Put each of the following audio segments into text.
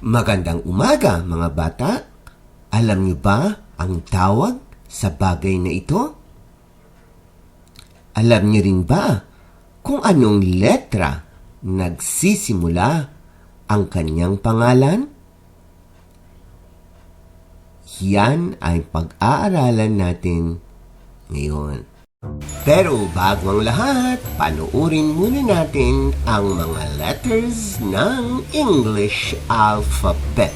Magandang umaga, mga bata. Alam niyo ba ang tawag sa bagay na ito? Alam niyo rin ba kung anong letra nagsisimula ang kanyang pangalan? Yan ay pag-aaralan natin ngayon. Pero bago ang lahat, panoorin muna natin ang mga letters ng English alphabet.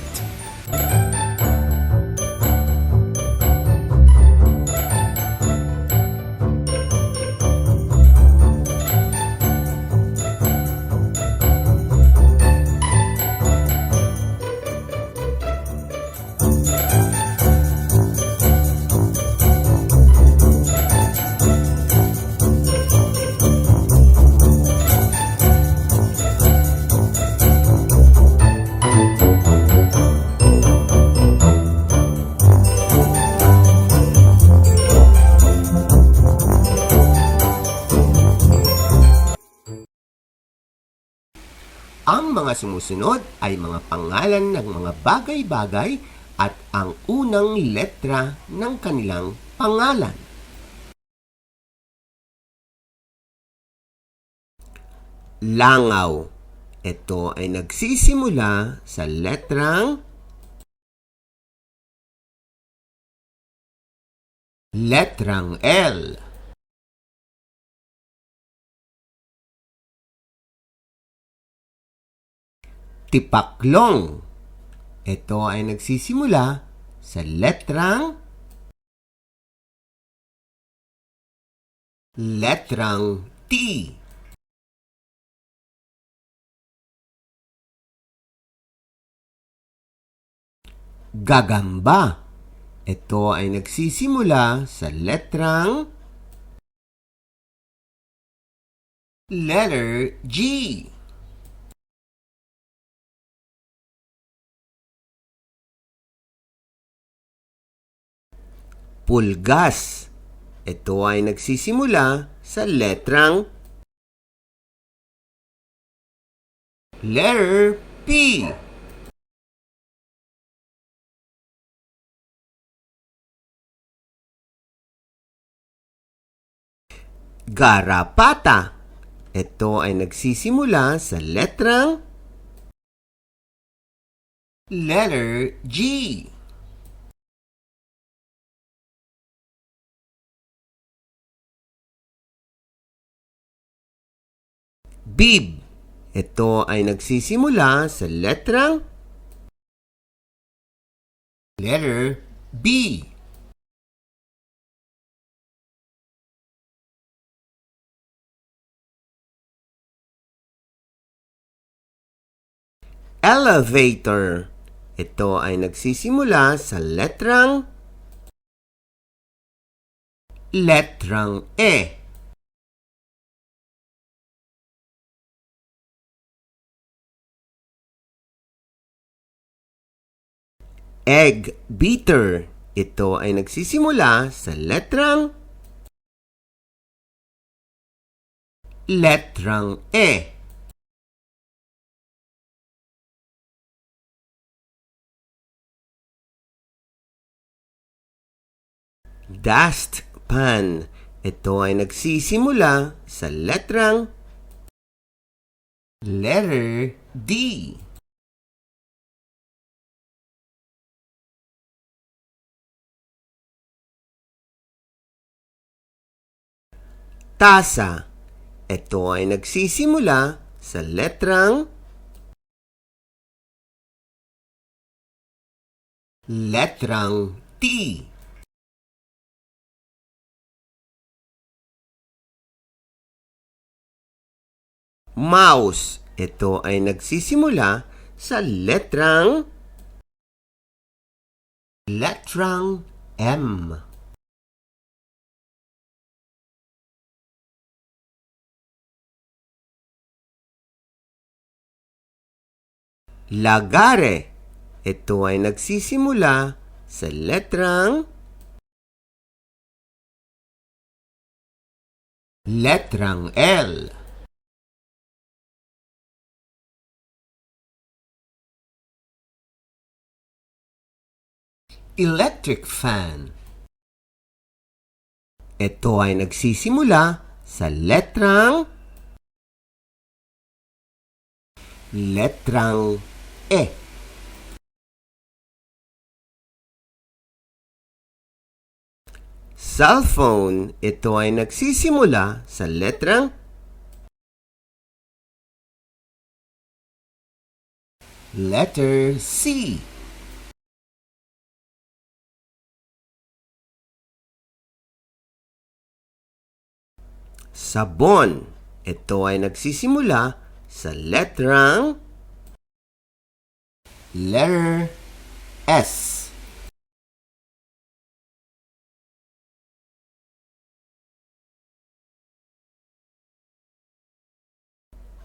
Ang mga sumusunod ay mga pangalan ng mga bagay-bagay at ang unang letra ng kanilang pangalan. Langaw. Ito ay nagsisimula sa letrang L. Tipaklong. Ito ay nagsisimula sa letrang T. Gagamba. Ito ay nagsisimula sa letrang G. Pulgas. Ito ay nagsisimula sa letrang P. Garapata. Ito ay nagsisimula sa letrang G. Bib. Ito ay nagsisimula sa letrang B. Elevator. Ito ay nagsisimula sa letrang E. Egg beater. Ito ay nagsisimula sa letrang E. Dustpan. Ito ay nagsisimula sa letrang D. Tasa. Ito ay nagsisimula sa letrang T. Mouse. Ito ay nagsisimula sa letrang M. Lagare. Ito ay nagsisimula sa letrang L. Electric fan. Ito ay nagsisimula sa letrang E. Cellphone. Ito ay nagsisimula sa letrang letter C. Sabon. Ito ay nagsisimula sa letrang letter S.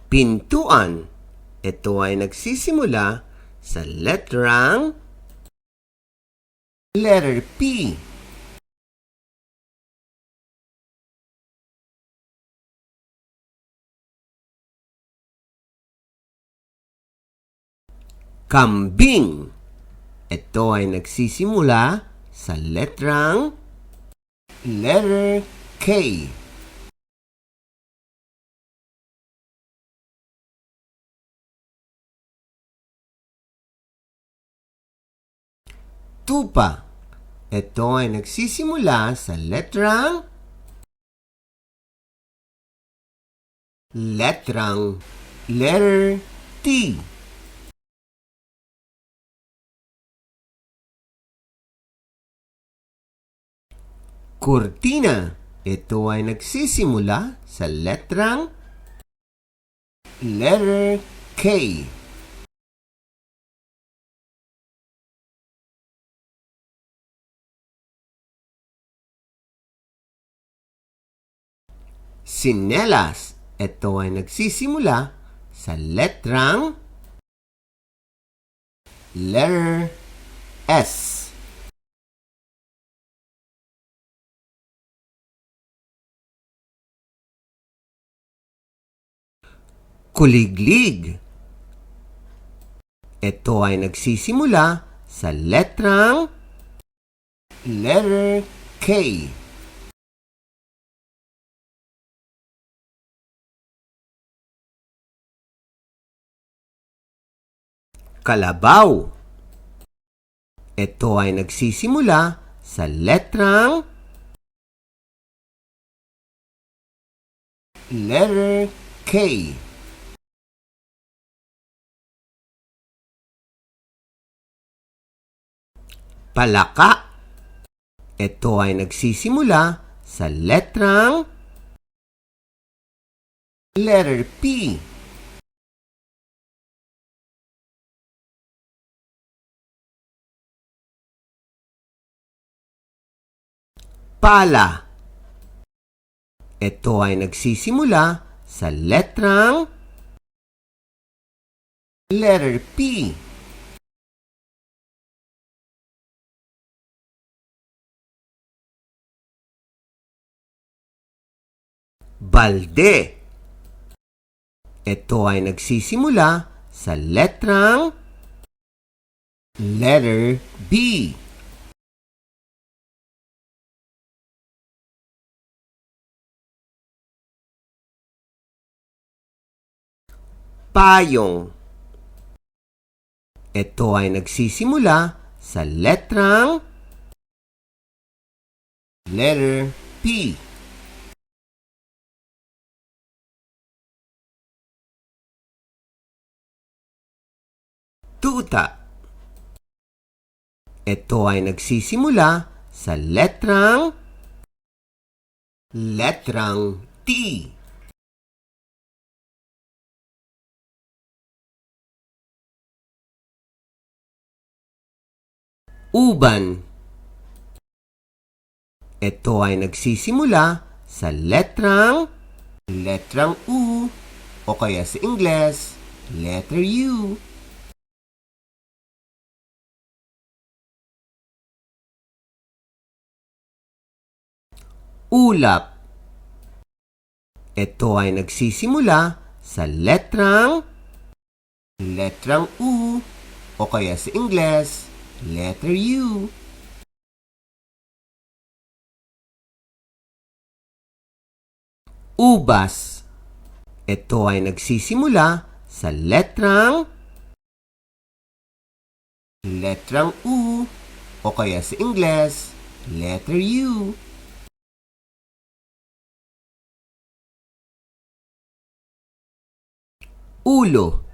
Pintuan. Ito ay nagsisimula sa letrang letter P. Kambing. Ito ay nagsisimula sa letrang letter K. Tupa. Ito ay nagsisimula sa letrang letter T. Kurtina. Ito ay nagsisimula sa letrang letter K. Sinelas. Ito ay nagsisimula sa letrang letter S. Kuliglig. Ito ay nagsisimula sa letrang letter K. Kalabaw. Ito ay nagsisimula sa letrang letter K. Palaka. Ito ay nagsisimula sa letrang letter P. Pala. Ito ay nagsisimula sa letrang letter P. Balde. Ito ay nagsisimula sa letrang letter B. Payong. Ito ay nagsisimula sa letrang letter P. Tuta. Ito ay nagsisimula sa letrang T. Uban. Ito ay nagsisimula sa letrang U o kaya sa Ingles, letter U. Ulap. Ito ay nagsisimula sa letrang U o kaya sa Ingles, letter U. Ubas. Ito ay nagsisimula sa letrang U o kaya sa Ingles, letter U. Ulo.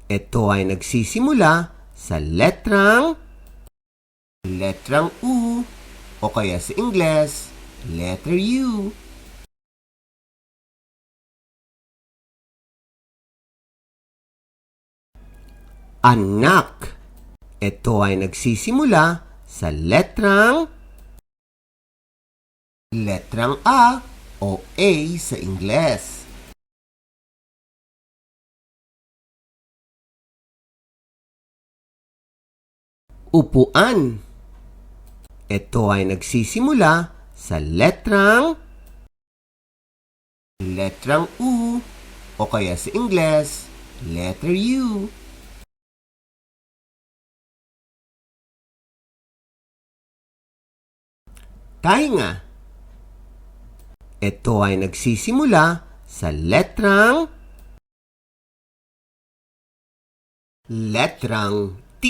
Ito ay nagsisimula sa letrang U o kaya sa Ingles, letter U. Anak. Ito ay nagsisimula sa letrang A o A sa Ingles. Upuan. Ito ay nagsisimula sa letrang U o kaya sa Ingles, letter U. Tainga. Ito ay nagsisimula sa letrang T.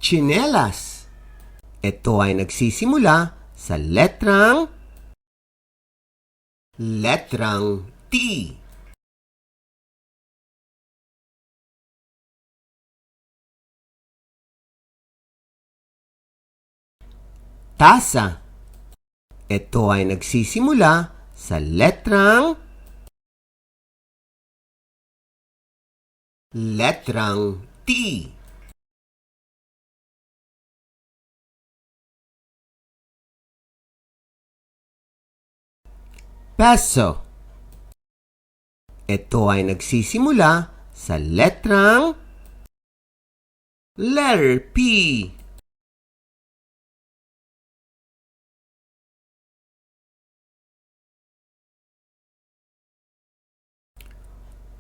Tsinelas. Ito ay nagsisimula sa letrang T. Tasa. Ito ay nagsisimula sa letrang T. Peso. Ito ay nagsisimula sa letter P.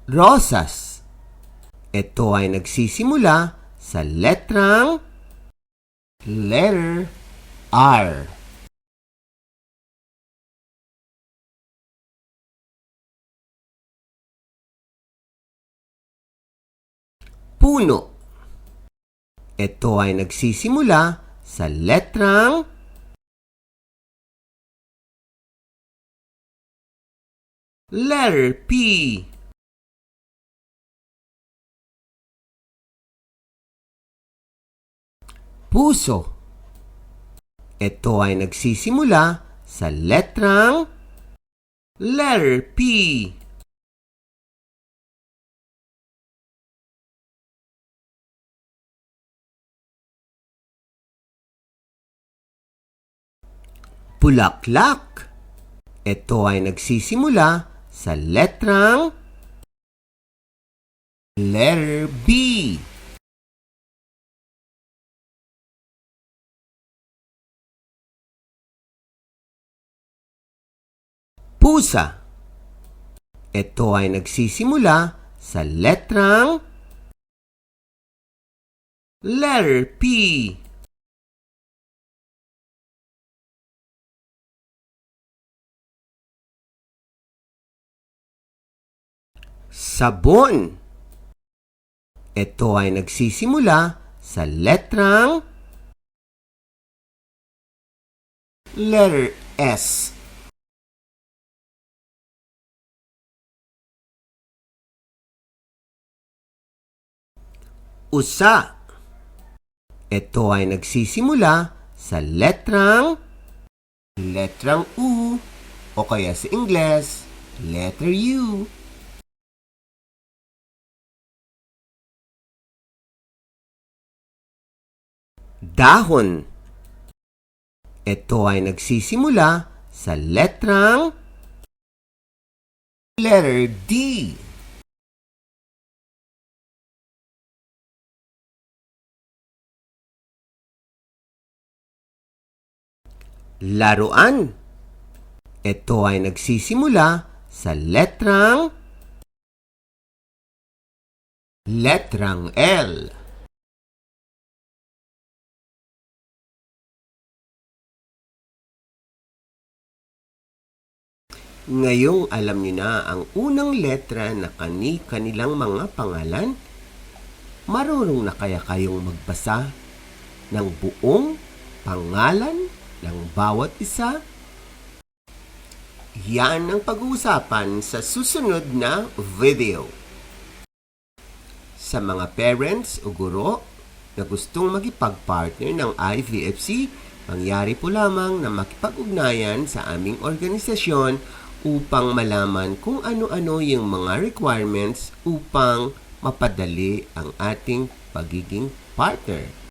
Rosas. Ito ay nagsisimula sa letter R. Puno. Ito ay nagsisimula sa letrang P. Puso. Ito ay nagsisimula sa letrang P. Bulaklak. Ito ay nagsisimula sa letrang B. Pusa. Ito ay nagsisimula sa letrang P. Sabon. Ito ay nagsisimula sa letrang S. Usa. Ito ay nagsisimula sa letrang U o kaya sa Ingles, letter U. Dahon. Ito ay nagsisimula sa letrang D. Laruan. Ito ay nagsisimula sa letrang L. Ngayong alam niyo na ang unang letra na kanilang mga pangalan, marunong na kaya kayong magbasa ng buong pangalan ng bawat isa? Yan ang pag-uusapan sa susunod na video. Sa mga parents o guro na gustong makipag-partner ng IVFC, mangyari po lamang na makipag-ugnayan sa aming organisasyon upang malaman kung ano-ano yung mga requirements upang mapadali ang ating pagiging partner.